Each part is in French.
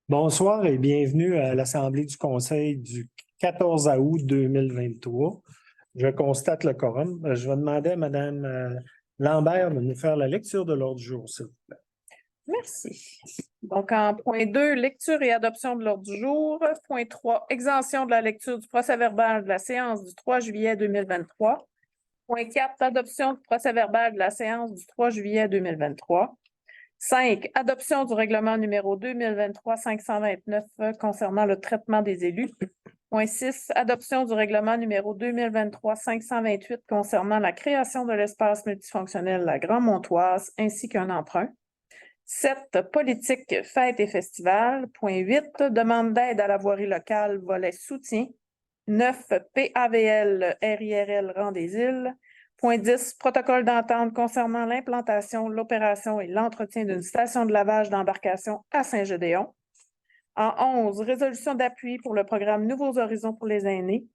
Bonsoir et bienvenue à l'Assemblée du Conseil du 14 août 2023. Je constate le quorum. Je vais demander à Mme Lambert de nous faire la lecture de l'ordre du jour, s'il vous plaît. Merci. Donc, en point 2, lecture et adoption de l'ordre du jour. Point 3, exemption de la lecture du procès-verbal de la séance du 3 juillet 2023. Point 4, adoption du procès-verbal de la séance du 3 juillet 2023. 5, adoption du règlement numéro 2023-529 concernant le traitement des élus. Point 6, adoption du règlement numéro 2023-528 concernant la création de l'espace multifonctionnel La Grand-Montoise ainsi qu'un emprunt. 7, politique, fêtes et festivals. Point 8, demande d'aide à la voirie locale, volet soutien. 9, PAVL, RIRL, rang des îles. Point 10, protocole d'entente concernant l'implantation, l'opération et l'entretien d'une station de lavage d'embarcation à Saint-Gédéon. En 11, résolution d'appui pour le programme Nouveaux Horizons pour les aînés.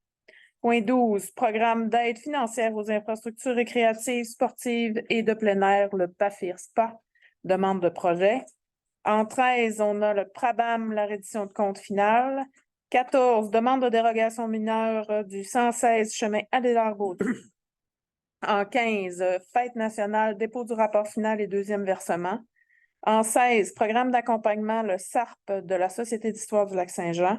Point 12, programme d'aide financière aux infrastructures récréatives, sportives et de plein air, le PAFIR-SPA. Demande de projet. En 13, on a le PRABAM, la reddition de compte finale. 14, demande de dérogation mineure du 116 chemin Adélard-Gaudry. En 15, fête nationale, dépôt du rapport final et deuxième versement. En 16, programme d'accompagnement, le SARP de la Société d'histoire du Lac-Saint-Jean.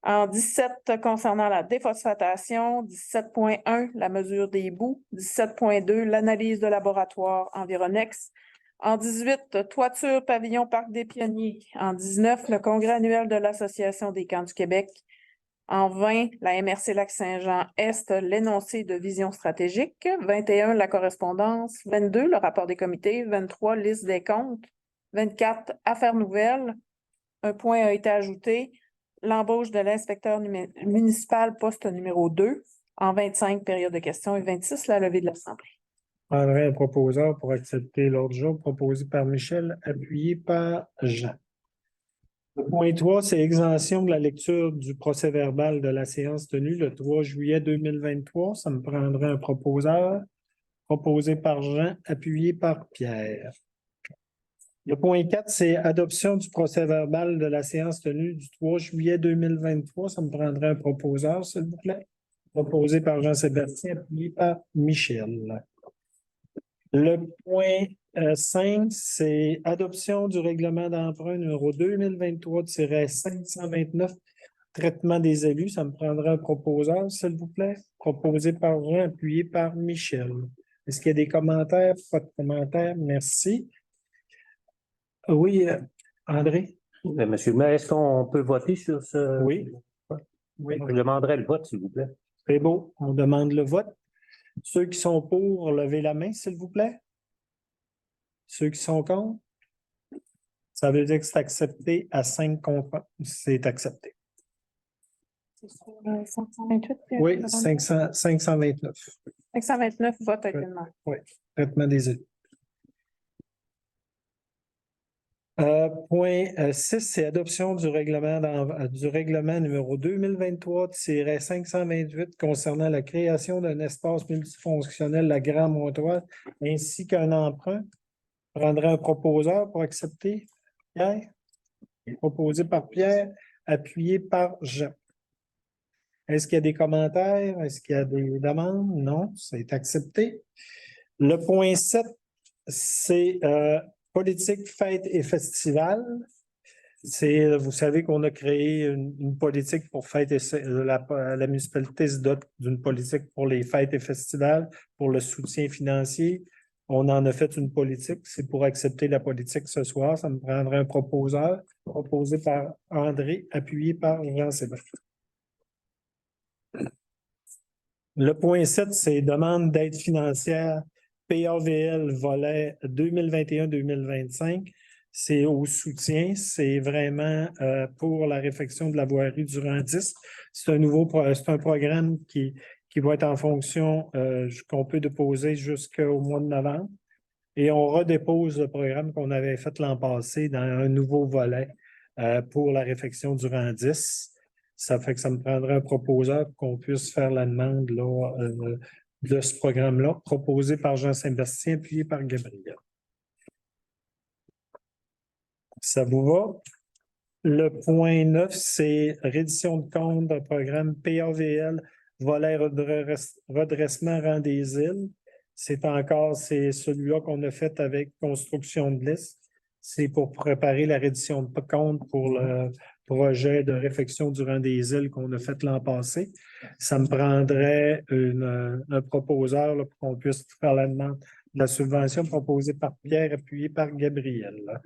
En 17, concernant la déphosphatation, 17.1, la mesure des boues, 17.2, l'analyse de laboratoire Environex. En 18, toiture pavillon Parc des Pionniers. En 19, le congrès annuel de l'Association des camps du Québec. En 20, la MRC Lac-Saint-Jean-Est, l'énoncé de vision stratégique. 21, la correspondance. 22, le rapport des comités. 23, liste des comptes. 24, affaires nouvelles. Un point a été ajouté. L'embauche de l'inspecteur municipal, poste numéro 2. En 25, période de questions. Et 26, la levée de l'Assemblée. Je prendrai un proposeur pour accepter l'ordre du jour proposé par Michel, appuyé par Jean. Le point 3, c'est exemption de la lecture du procès-verbal de la séance tenue le 3 juillet 2023. Ça me prendrait un proposeur proposé par Jean, appuyé par Pierre. Le point 4, c'est adoption du procès-verbal de la séance tenue du 3 juillet 2023. Ça me prendrait un proposeur, s'il vous plaît. Proposé par Jean-Sébastien, appuyé par Michel. Le point 5, c'est adoption du règlement d'emprunt numéro 2023-529, traitement des élus. Ça me prendrait un proposeur, s'il vous plaît. Proposé par Jean, appuyé par Michel. Est-ce qu'il y a des commentaires? Pas de commentaires. Merci. Oui, André? Monsieur le maire, est-ce qu'on peut voter sur ce? Oui. Oui. Je demanderai le vote, s'il vous plaît. C'est beau. On demande le vote. Ceux qui sont pour, levez la main, s'il vous plaît. Ceux qui sont contre? Ça veut dire que c'est accepté à 5 contre 1. C'est accepté. C'est sur 528? Oui, 529. 529 votes a été demandé. Oui, traitement des élus. Point 6, c'est adoption du règlement numéro 2023-528 concernant la création d'un espace multifonctionnel La Grand-Montoise ainsi qu'un emprunt. Je prendrai un proposeur pour accepter. Pierre? Proposé par Pierre, appuyé par Jean. Est-ce qu'il y a des commentaires? Est-ce qu'il y a des demandes? Non, c'est accepté. Le point 7, c'est politique, fêtes et festivals. Vous savez qu'on a créé une politique pour fêtes et la municipalité se dote d'une politique pour les fêtes et festivals, pour le soutien financier. On en a fait une politique. C'est pour accepter la politique ce soir. Ça me prendrait un proposeur, proposé par André, appuyé par Jean-Sébastien. Le point 7, c'est demande d'aide financière PAVL volet 2021-2025. C'est au soutien, c'est vraiment pour la réfection de la voirie du rang 10. C'est un programme qui va être en fonction qu'on peut déposer jusqu'au mois de novembre. Et on redépose le programme qu'on avait fait l'an passé dans un nouveau volet pour la réfection du rang 10. Ça fait que ça me prendrait un proposeur pour qu'on puisse faire la demande là, de ce programme-là, proposé par Jean-Sébastien, appuyé par Gabriel. Ça vous va? Le point 9, c'est reddition de compte d'un programme PAVL, volet redressement rang des îles. C'est celui-là qu'on a fait avec construction de liste. C'est pour préparer la reddition de compte pour le projet de réfection du rang des îles qu'on a fait l'an passé. Ça me prendrait un proposeur là, pour qu'on puisse faire la demande de la subvention proposée par Pierre, appuyée par Gabriel. Là.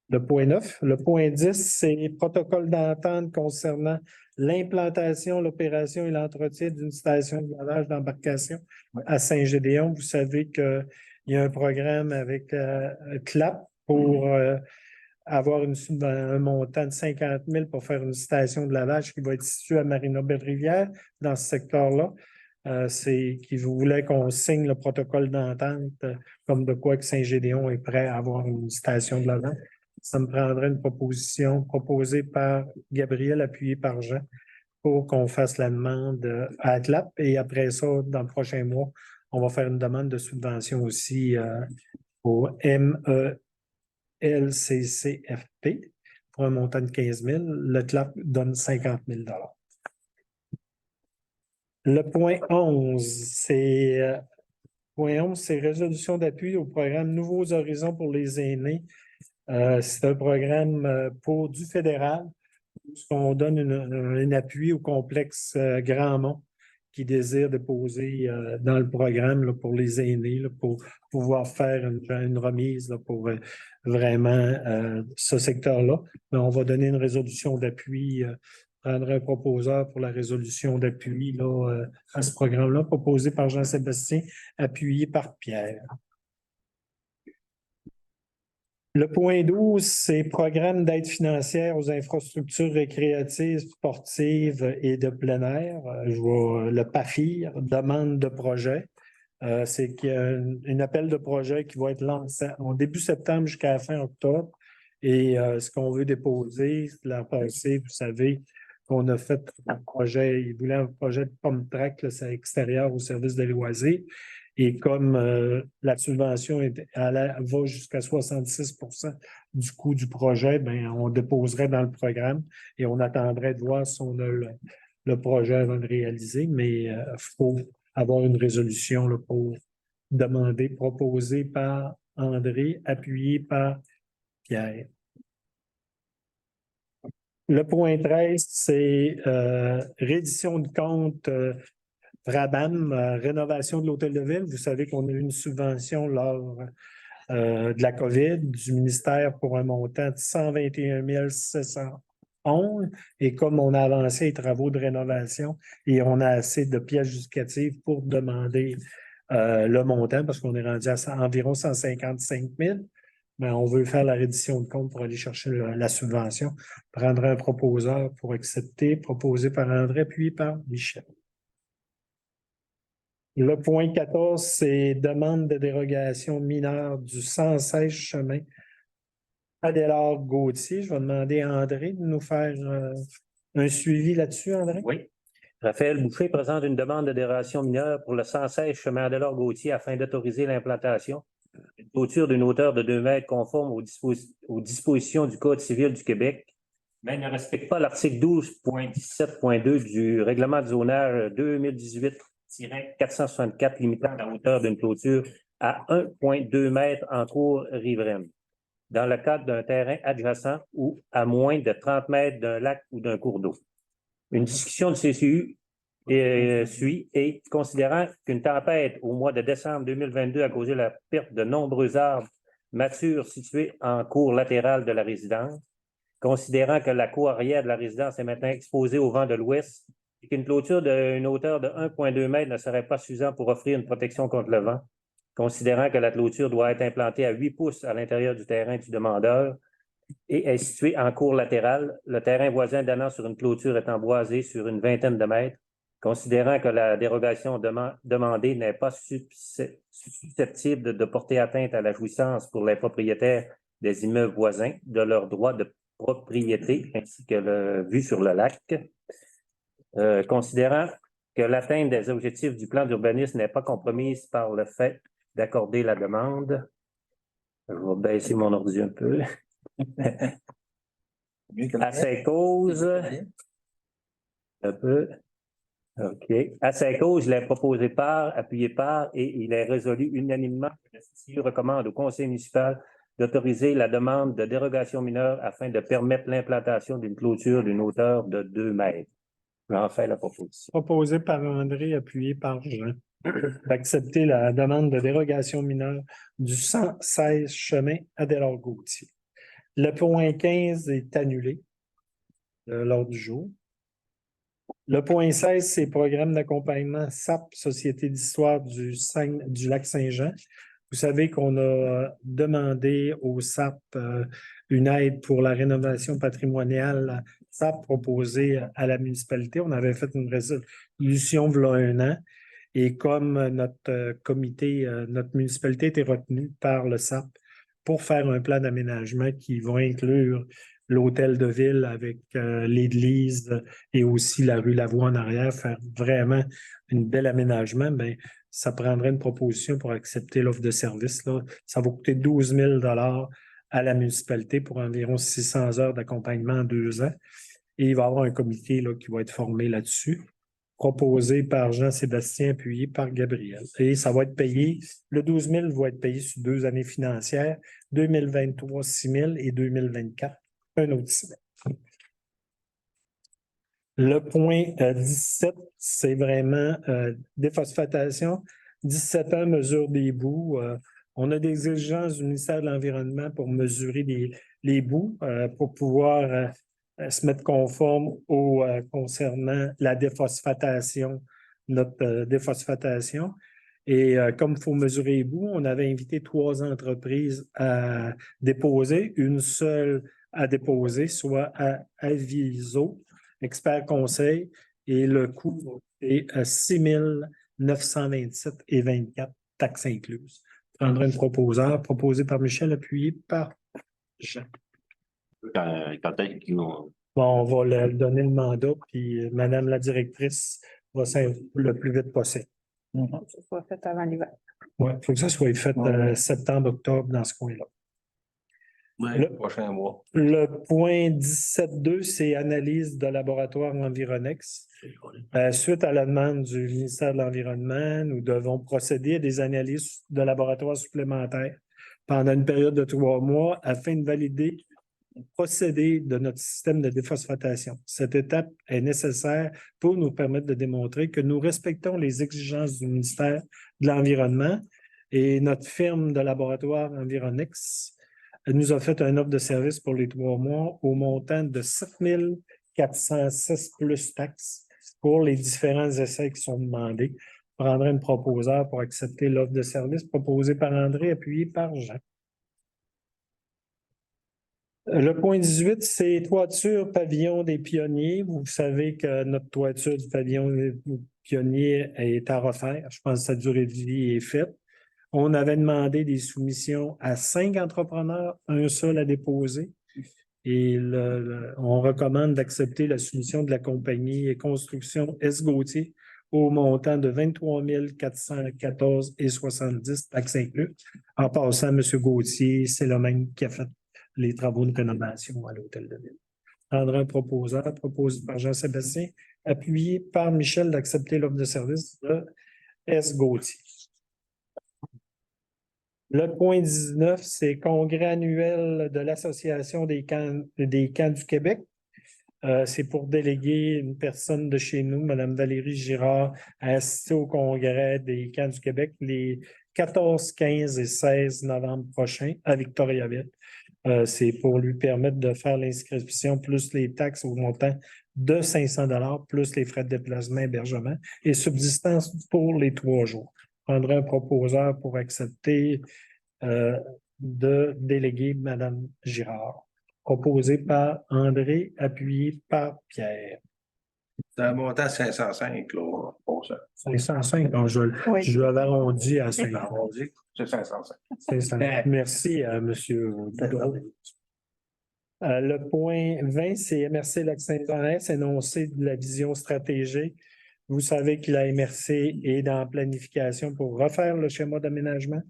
Le point 9. Le point 10, c'est protocole d'entente concernant l'implantation, l'opération et l'entretien d'une station de lavage d'embarcation à Saint-Gédéon. Vous savez qu'il y a un programme avec CLAP pour avoir un montant de 50 000 pour faire une station de lavage qui va être située à Marina-Belle-Rivière, dans ce secteur-là. C'est qu'ils voulaient qu'on signe le protocole d'entente comme de quoi que Saint-Gédéon est prêt à avoir une station de lavage. Ça me prendrait une proposition proposée par Gabriel, appuyée par Jean, pour qu'on fasse la demande à CLAP. Et après ça, dans le prochain mois, on va faire une demande de subvention aussi au MELCCFP pour un montant de 15 000. Le CLAP donne 50 000 $. Le point 11, c'est résolution d'appui au programme Nouveaux Horizons pour les aînés. C'est un programme du fédéral où on donne un appui au complexe Grandmont qui désire déposer dans le programme là, pour les aînés, là, pour pouvoir faire une remise là, pour vraiment ce secteur-là. Mais on va donner une résolution d'appui, prendre un proposeur pour la résolution d'appui là, à ce programme-là, proposé par Jean-Sébastien, appuyé par Pierre. Le point 12, c'est programme d'aide financière aux infrastructures récréatives, sportives et de plein air. Je vois le PAFIR, demande de projet. C'est qu'il y a un appel de projet qui va être lancé en début septembre jusqu'à la fin octobre. Et ce qu'on veut déposer, l'an passé, vous savez, qu'on a fait un projet, il voulait un projet de pomme track, c'est extérieur au service des loisirs. Et comme la subvention va jusqu'à 66 % du coût du projet, ben, on déposerait dans le programme et on attendrait de voir si on a le projet avant de réaliser. Mais il faut avoir une résolution là, pour demander, proposée par André, appuyée par Pierre. Le point 13, c'est reddition de compte Brabham, rénovation de l'hôtel de ville. Vous savez qu'on a eu une subvention lors de la COVID du ministère pour un montant de 121 711. Et comme on a avancé les travaux de rénovation et on a assez de pièces justificatives pour demander le montant, parce qu'on est rendu à environ 155 000, mais on veut faire la reddition de compte pour aller chercher la subvention. Prendre un proposeur pour accepter, proposé par André, puis par Michel. Le point 14, c'est demande de dérogation mineure du 116 chemin Adélard-Gauthier. Je vais demander à André de nous faire un suivi là-dessus, André. Oui. Raphaël Boucher présente une demande de dérogation mineure pour le 116 chemin Adélard-Gauthier afin d'autoriser l'implantation d'une clôture d'une hauteur de 2 mètres conforme aux dispositions du Code civil du Québec, mais ne respecte pas l'article 12.17.2 du règlement de zonage 2018-464 limitant la hauteur d'une clôture à 1,2 mètres en cours riveraine, dans le cadre d'un terrain adjacent ou à moins de 30 mètres d'un lac ou d'un cours d'eau. Une discussion de CCU suit et considérant qu'une tempête au mois de décembre 2022 a causé la perte de nombreux arbres matures situés en cour latérale de la résidence, considérant que la cour arrière de la résidence est maintenant exposée au vent de l'ouest et qu'une clôture d'une hauteur de 1,2 mètres ne serait pas suffisant pour offrir une protection contre le vent, considérant que la clôture doit être implantée à 8 pouces à l'intérieur du terrain du demandeur et est située en cour latérale, le terrain voisin donnant sur une clôture étant boisé sur une vingtaine de mètres, considérant que la dérogation demandée n'est pas susceptible de porter atteinte à la jouissance pour les propriétaires des immeubles voisins de leur droit de propriété ainsi que le vue sur le lac, considérant que l'atteinte des objectifs du plan d'urbanisme n'est pas compromise par le fait d'accorder la demande. Je vais baisser mon ordi un peu. À ses causes, un peu. OK. À ses causes, il est proposé par, appuyé par, et il est résolu unanimement que le CCI recommande au conseil municipal d'autoriser la demande de dérogation mineure afin de permettre l'implantation d'une clôture d'une hauteur de 2 mètres. J'en fais la proposition. Proposé par André, appuyé par Jean. D'accepter la demande de dérogation mineure du 116 chemin Adélard-Gauthier. Le point 15 est annulé de l'ordre du jour. Le point 16, c'est programme d'accompagnement SAP, Société d'histoire du lac Saint-Jean. Vous savez qu'on a demandé au SAP une aide pour la rénovation patrimoniale. SAP proposé à la municipalité. On avait fait une résolution il y a 1 an. Et comme notre comité, notre municipalité était retenue par le SAP pour faire un plan d'aménagement qui va inclure l'hôtel de ville avec l'église et aussi la rue Lavoie en arrière, faire vraiment un bel aménagement, bien, ça prendrait une proposition pour accepter l'offre de service, là. Ça va coûter 12 000 $ à la municipalité pour environ 600 heures d'accompagnement en 2 ans. Et il va y avoir un comité là, qui va être formé là-dessus, proposé par Jean-Sébastien, appuyé par Gabriel. Et ça va être payé, le 12 000 va être payé sur 2 années financières, 2023, 6 000 et 2024, un autre 6 000. Le point 17, c'est vraiment déphosphatation. 17 ans, mesure des boues. On a des exigences du ministère de l'Environnement pour mesurer les boues, pour pouvoir se mettre conforme concernant la déphosphatation, notre déphosphatation. Et comme il faut mesurer les boues, on avait invité 3 entreprises à déposer, une seule à déposer, soit à Aviso, expert conseil, et le coût est 6 927,24 $, taxes incluses. Prendra une proposeur, proposé par Michel, appuyé par Jean. Quand est-ce qu'ils vont. Bon, on va leur donner le mandat, puis Madame la directrice va le plus vite possible. Que ce soit fait avant l'hiver. Oui, il faut que ça soit fait septembre, octobre, dans ce coin-là. Oui, le prochain mois. Le point 17.2, c'est analyse de laboratoire Environex. Suite à la demande du ministère de l'Environnement, nous devons procéder à des analyses de laboratoire supplémentaires pendant une période de 3 mois afin de valider le procédé de notre système de déphosphatation. Cette étape est nécessaire pour nous permettre de démontrer que nous respectons les exigences du ministère de l'Environnement et notre firme de laboratoire Environex nous a fait un offre de service pour les 3 mois au montant de 7 406 plus taxes pour les différents essais qui sont demandés. Je prendrai une proposeur pour accepter l'offre de service proposée par André, appuyée par Jean. Le point 18, c'est toiture pavillon des pionniers. Vous savez que notre toiture du pavillon des pionniers est à refaire. Je pense que sa durée de vie est faite. On avait demandé des soumissions à 5 entrepreneurs, un seul à déposer. Et on recommande d'accepter la soumission de la compagnie Construction S. Gauthier au montant de 23 414,70 $, taxes inclus. En passant, M. Gauthier, c'est le même qui a fait les travaux de rénovation à l'hôtel de ville. Prendra un proposeur, proposé par Jean-Sébastien, appuyé par Michel d'accepter l'offre de service de S. Gauthier. Le point 19, c'est congrès annuel de l'Association des camps du Québec. C'est pour déléguer une personne de chez nous, Mme Valérie Girard, à assister au congrès des camps du Québec les 14, 15 et 16 novembre prochains à Victoriaville. C'est pour lui permettre de faire l'inscription plus les taxes au montant de 500 $, plus les frais de déplacement, hébergement et subsistance pour les 3 jours. Je prendrai un proposeur pour accepter de déléguer Mme Girard, proposé par André, appuyé par Pierre. C'est un montant 505, là, pour ça. 505, donc je l'avais arrondi à 500. Arrondi, c'est 505. 500. Merci à M. Boudreau. Le point 20, c'est MRC Lac-Saint-Jean, énoncé de la vision stratégique. Vous savez que la MRC est dans la planification pour refaire le schéma d'aménagement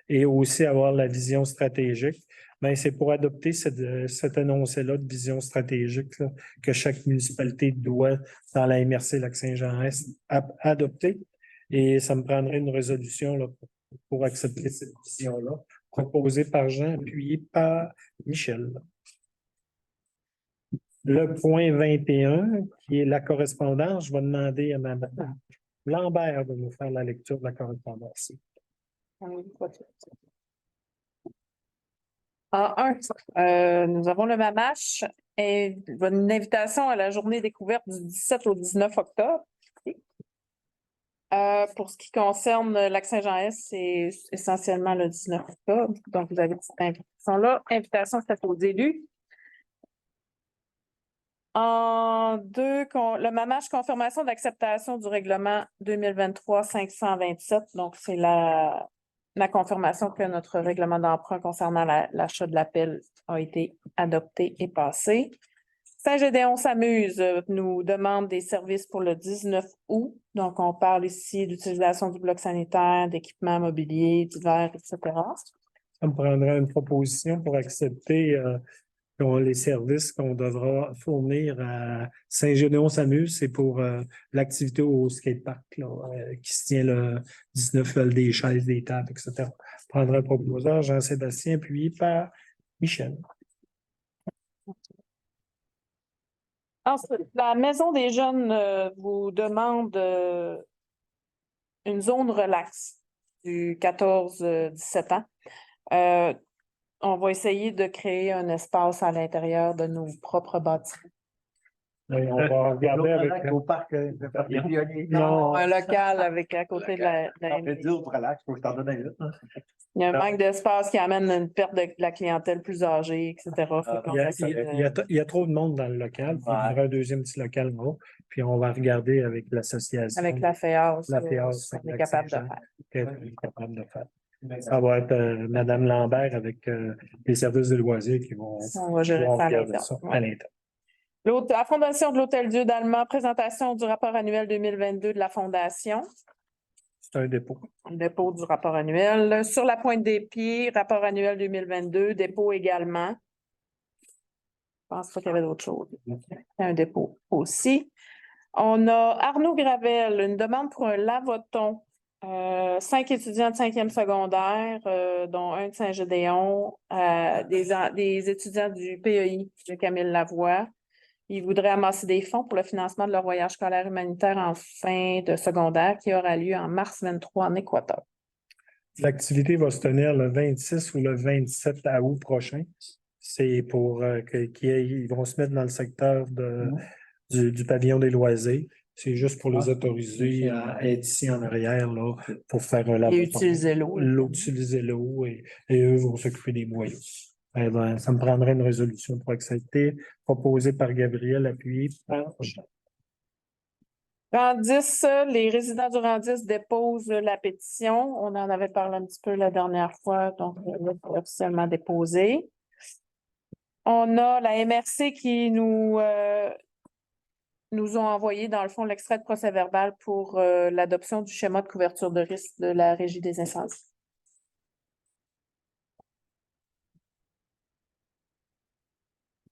et aussi avoir la vision stratégique. Ben, c'est pour adopter cette énoncé-là de vision stratégique là, que chaque municipalité doit, dans la MRC Lac-Saint-Jean-Est, adopter. Et ça me prendrait une résolution là, pour accepter cette vision-là, proposée par Jean, appuyée par Michel. Le point 21, qui est la correspondance, je vais demander à Mme Lambert de nous faire la lecture de la correspondance. Nous avons le MAMACH et une invitation à la journée découverte du 17 au 19 octobre. Pour ce qui concerne Lac-Saint-Jean-Est, c'est essentiellement le 19 octobre. Donc, vous avez cette invitation-là. Invitation faite aux élus. En deux, le MAMACH, confirmation d'acceptation du règlement 2023-527. Donc, c'est la confirmation que notre règlement d'emprunt concernant l'achat de l'appel a été adopté et passé. Saint-Gédéon s'amuse, nous demande des services pour le 19 août. Donc, on parle ici d'utilisation du bloc sanitaire, d'équipements mobiliers, divers, etc. Ça me prendrait une proposition pour accepter les services qu'on devra fournir à Saint-Gédéon-s'amuse. C'est pour l'activité au skatepark qui se tient le 19, des chaises, des tables, etc. Je prendrai un proposeur, Jean-Sébastien, appuyé par Michel. Ensuite, la Maison des jeunes vous demande une zone relax du 14-17 ans. On va essayer de créer un espace à l'intérieur de nos propres bâtiments. Et on va regarder avec... Au parc Non, Un local avec à côté de la relax, faut que je t'en donne un là. Il y a un manque d'espace qui amène une perte de la clientèle plus âgée, etc. Fait qu'on il essaie de- y a trop de monde dans le local. Il faudrait un deuxième petit local en haut. Puis on va regarder avec l'association. Avec la FEAS, La FEAS, on est capable de faire. qu'elle est capable de faire. Ça va être Mme Lambert avec les services de loisirs qui vont On va gérer ça à regarder l'interne. ça Ouais. à l'interne. La Fondation de l'Hôtel-Dieu d'Allemand, présentation du rapport annuel 2022 de la Fondation. C'est un dépôt. Dépôt du rapport annuel. Sur la Pointe des Pieds, rapport annuel 2022, dépôt également. Je pense pas qu'il y avait d'autres choses. Un dépôt aussi. On a Arnaud Gravel, une demande pour un lavoton. 5 étudiants de 5e secondaire, dont un de Saint-Gédéon, des étudiants du PEI de Camille Lavoie. Ils voudraient amasser des fonds pour le financement de leur voyage scolaire humanitaire en fin de secondaire qui aura lieu en mars 23 en Équateur. L'activité va se tenir le 26 ou le 27 août prochain. C'est pour qu'ils vont se mettre dans le secteur du pavillon des loisirs. C'est juste pour les autoriser à être ici en arrière là, pour faire un lavabo. Et utiliser l'eau. Utiliser l'eau et eux vont s'occuper des moyens. Eh ben, ça me prendrait une résolution pour accepter, proposée par Gabriel, appuyée par Jean. Rang 10, les résidents du Rang 10 déposent la pétition. On en avait parlé un petit peu la dernière fois, donc là, c'est officiellement déposé. On a la MRC qui nous ont envoyé, dans le fond, l'extrait de procès-verbal pour l'adoption du schéma de couverture de risque de la Régie des incendies.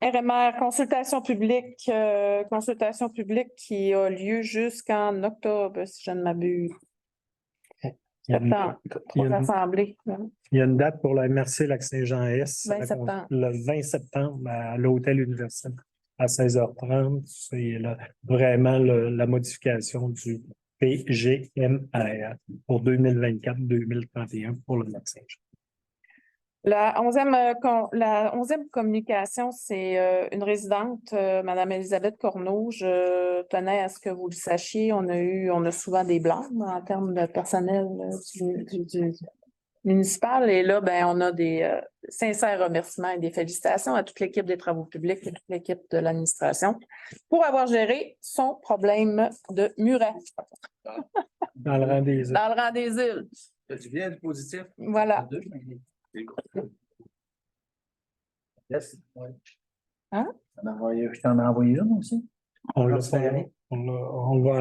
RMR, consultation publique qui a lieu jusqu'en octobre, si je ne m'abuse. Septembre, trois assemblées. Il y a une date pour la MRC Lac-Saint-Jean-Est. 20 septembre. Le 20 septembre à l'Hôtel Universitaire à 16h30. C'est vraiment la modification du PGMR pour 2024-2031 pour le Lac-Saint-Jean. La 11e communication, c'est une résidente, Mme Elisabeth Corneau. Je tenais à ce que vous le sachiez. On a souvent des blâmes en termes de personnel du municipal. Et là, ben, on a des sincères remerciements et des félicitations à toute l'équipe des travaux publics et toute l'équipe de l'administration pour avoir géré son problème de muret. Dans le rang des îles. Dans le rang des îles. Tu viens du positif? Voilà. Yes. Hein? Je t'en ai envoyé une aussi. On va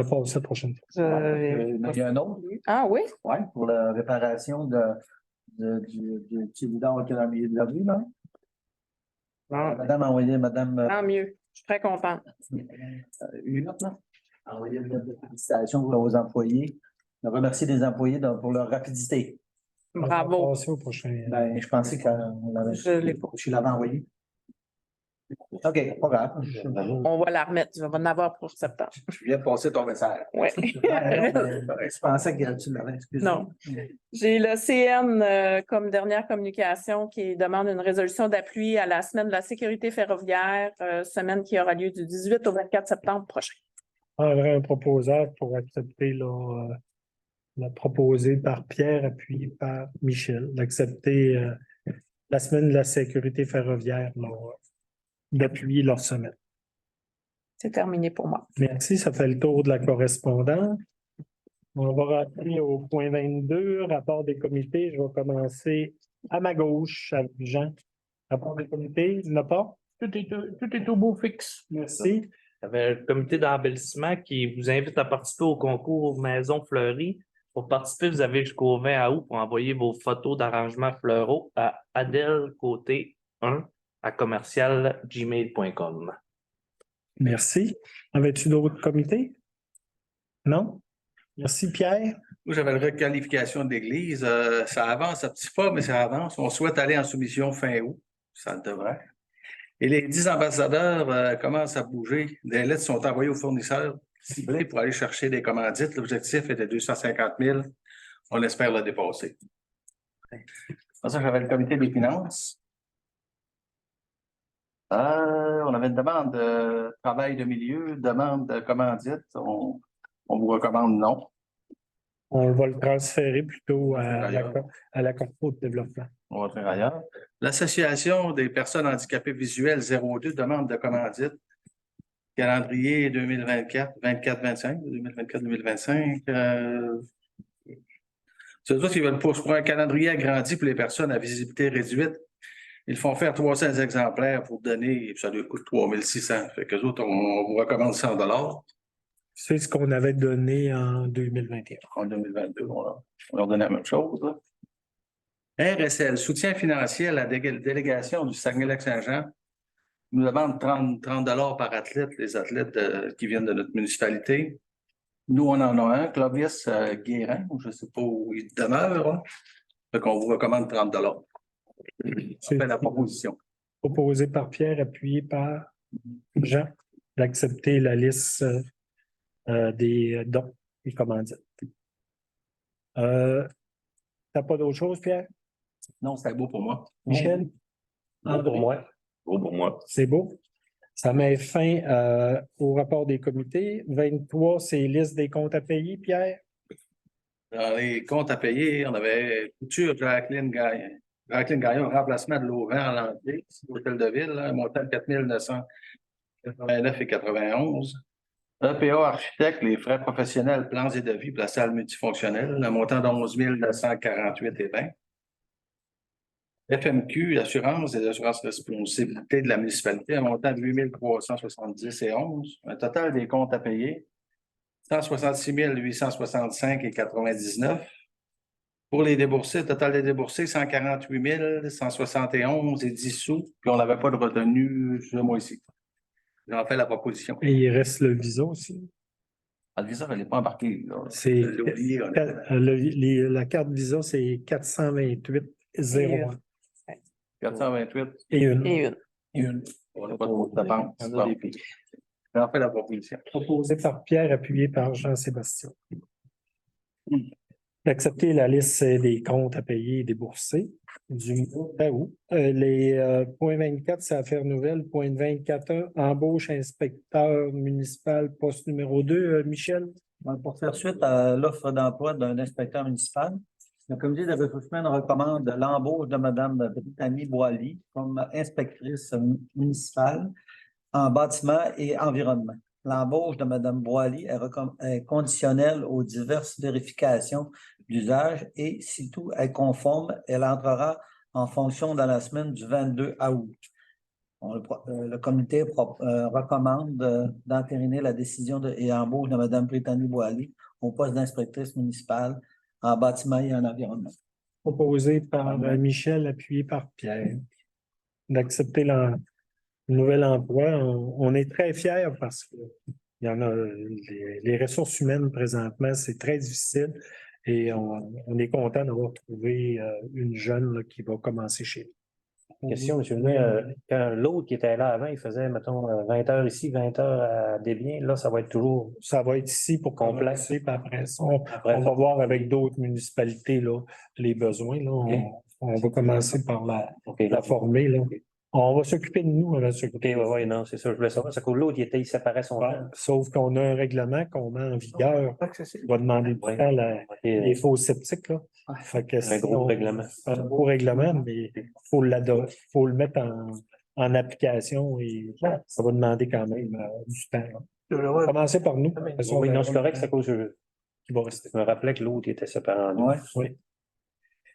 passer la prochaine fois. Il y a un autre, lui. Ah oui? Ouais, pour la réparation du village qui est dans le milieu de la rue, là. Madame a envoyé, madame, Tant mieux. Je suis très contente. une autre, non? Envoyé une lettre de félicitations aux employés. On remercie les employés pour leur rapidité. On va Bravo. passer au prochain. Ben, je pensais qu'on l'avait. Je l'ai pas. Je l'avais envoyé. OK, pas grave. On va la remettre. Tu vas en avoir pour septembre. Je viens de passer ton message. Ouais. Je pensais que tu l'avais, excuse-moi. Non. J'ai le CN comme dernière communication qui demande une résolution d'appui à la semaine de la sécurité ferroviaire, semaine qui aura lieu du 18 au 24 septembre prochain. On prendrait un proposeur pour accepter la proposée par Pierre, appuyé par Michel, d'accepter la semaine de la sécurité ferroviaire, là, d'appuyer leur semaine. C'est terminé pour moi. Merci, ça fait le tour de la correspondance. On va rentrer au point 22, rapport des comités. Je vais commencer à ma gauche avec Jean. Rapport des comités, il n'y en a pas? Tout est au beau fixe. Merci. Il y avait le comité d'embellissement qui vous invite à participer au concours Maison Fleurie. Pour participer, vous avez jusqu'au 20 août pour envoyer vos photos d'arrangements fleuraux à adelcoté1@commercial-gmail.com. Merci. Avais-tu d'autres comités? Non? Merci, Pierre. Moi, j'avais la requalification de l'église. Ça avance à petits pas, mais ça avance. On souhaite aller en soumission fin août. Ça devrait. Et les 10 ambassadeurs commencent à bouger. Des lettres sont envoyées aux fournisseurs ciblés pour aller chercher des commandites. L'objectif était 250 000. On espère le dépasser. Pour ça, j'avais le comité des finances. On avait une demande de travail de milieu, demande de commandite. On vous recommande non. On va le transférer plutôt à Ailleurs. la Corpo de développement. On va faire ailleurs. L'Association des personnes handicapées visuelles 02 demande de commandite. Calendrier 2024, 24-25, 2024-2025. C'est eux qui veulent pour un calendrier agrandi pour les personnes à visibilité réduite. Ils font faire 300 exemplaires pour donner, ça leur coûte 3600. Fait qu'eux autres, on vous recommande 100 $. C'est ce qu'on avait donné en 2021. En 2022, on leur donnait la même chose. Là. RSL, soutien financier à la délégation du Saguenay-Lac-Saint-Jean, nous demande 30 $ par athlète, les athlètes qui viennent de notre municipalité. Nous, on en a un, Clovis Guérin, je ne sais pas où il demeure. Hein. Fait qu'on vous recommande 30 $. C'est la proposition. Proposé par Pierre, appuyé par Jean, d'accepter la liste des dons et commandites. T'as pas d'autre chose, Pierre? Non, c'est beau pour moi. Michel? Beau pour moi. Beau pour moi. C'est beau. Ça met fin au rapport des comités. 23, c'est liste des comptes à payer, Pierre. Dans les comptes à payer, on avait Couture Jacqueline Gaillon. Jacqueline Gaillon, remplacement de l'Auvent à l'entrée, l'hôtel de ville, un montant de 4 989,91. EPA Architecte, les frais professionnels, plans et devis pour la salle multifonctionnelle, un montant de 11 948,20. FMQ, assurance et assurances responsabilité de la municipalité, un montant de 8 370,11. Un total des comptes à payer, 166 865,99. Pour les déboursés, le total des déboursés, 148 171,10 sous. Puis on n'avait pas de retenue ce mois-ci. J'en fais la proposition. Et il reste le visa aussi. Le visa, elle n'est pas embarquée. Là. C'est Je l'ai oublié, honnêtement. la carte visa, c'est 428,01. 428. Et une. Et une. On n'a pas trop de dépenses. Bon. J'en fais la proposition. Proposé par Pierre, appuyé par Jean-Sébastien. D'accepter la liste des comptes à payer et déboursés du mois d'août. Les points 24, c'est affaires nouvelles. Point 24, embauche inspecteur municipal, poste numéro 2. Michel? Pour faire suite à l'offre d'emploi d'un inspecteur municipal, le comité de recrutement recommande l'embauche de Mme Brittany Boily comme inspectrice municipale en bâtiment et environnement. L'embauche de Mme Boily est conditionnelle aux diverses vérifications d'usage et si tout est conforme, elle entrera en fonction dans la semaine du 22 août. Le comité recommande d'entériner la décision et embauche de Mme Brittany Boily au poste d'inspectrice municipale en bâtiment et en environnement. Proposé par Michel, appuyé par Pierre. D'accepter nouvel emploi. On est très fiers parce que il y en a les ressources humaines présentement, c'est très difficile et on est content d'avoir trouvé une jeune là, qui va commencer chez nous. Question, M. Lemay, quand l'autre qui était là avant, il faisait, mettons, 20 heures ici, 20 heures à Desbiens, là, ça va être toujours Ça va être ici pour complet. compléter, puis après ça, Après on ça. va voir avec d'autres municipalités là, les besoins. Là. On va commencer par OK, la former. Là. On va s'occuper de nous. On va OK, s'occuper. ouais, non, c'est ça, je voulais savoir. C'est que l'autre, il séparait son temps. Sauf qu'on a un règlement qu'on met en vigueur. On va demander du Ouais. temps OK, les faux sceptiques. Là. Fait que un gros règlement. Un gros règlement, mais il faut le mettre en application et ça va demander quand même du temps. Là. Commencez par nous. Oui, non, c'est correct, c'est à cause Qui va rester. je me rappelais que l'autre il était séparé en deux. Ouais. Oui.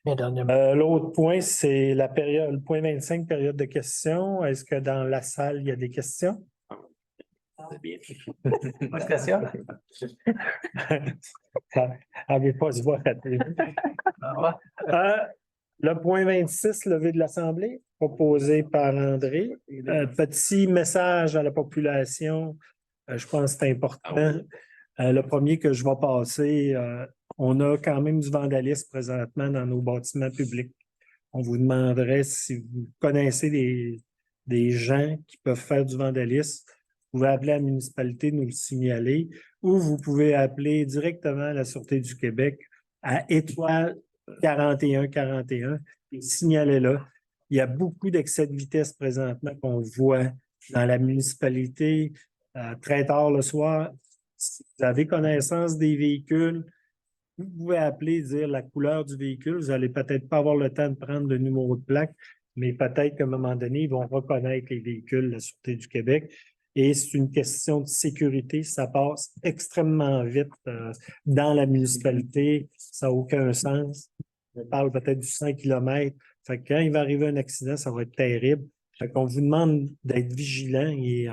L'autre point, c'est la période, le point 25, période de questions. Est-ce que dans la salle, il y a des questions? Pas de question? Avez pas se voir à la télé. Le point 26, levé de l'Assemblée, proposé par André. Petit message à la population, je pense que c'est important. Le premier que je vais passer, on a quand même du vandalisme présentement dans nos bâtiments publics. On vous demanderait si vous connaissez des gens qui peuvent faire du vandalisme. Vous pouvez appeler la municipalité, nous le signaler, ou vous pouvez appeler directement la Sûreté du Québec à étoile 4141 et signalez-le. Il y a beaucoup d'excès de vitesse présentement qu'on voit dans la municipalité très tard le soir. Si vous avez connaissance des véhicules, vous pouvez appeler et dire la couleur du véhicule. Vous n'allez peut-être pas avoir le temps de prendre le numéro de plaque, mais peut-être qu'à un moment donné, ils vont reconnaître les véhicules de la Sûreté du Québec. Et c'est une question de sécurité. Ça passe extrêmement vite dans la municipalité. Ça n'a aucun sens. On parle peut-être du 100 km. Fait que quand il va arriver un accident, ça va être terrible. Fait qu'on vous demande d'être vigilant et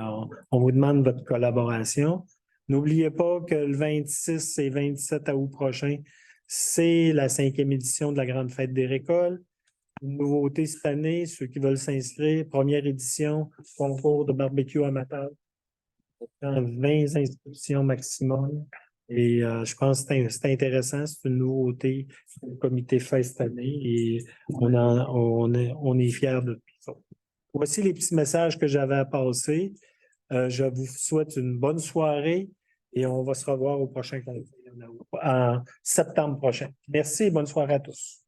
on vous demande votre collaboration. N'oubliez pas que le 26 et 27 août prochain, c'est la 5e édition de la Grande Fête des récoltes. Une nouveauté cette année, ceux qui veulent s'inscrire, première édition, concours de barbecue amateur. 20 inscriptions maximum. Et je pense que c'est intéressant, c'est une nouveauté que le comité fait cette année et on est fiers de tout ça. Voici les petits messages que j'avais à passer. Je vous souhaite une bonne soirée et on va se revoir au prochain conseil en septembre prochain. Merci et bonne soirée à tous.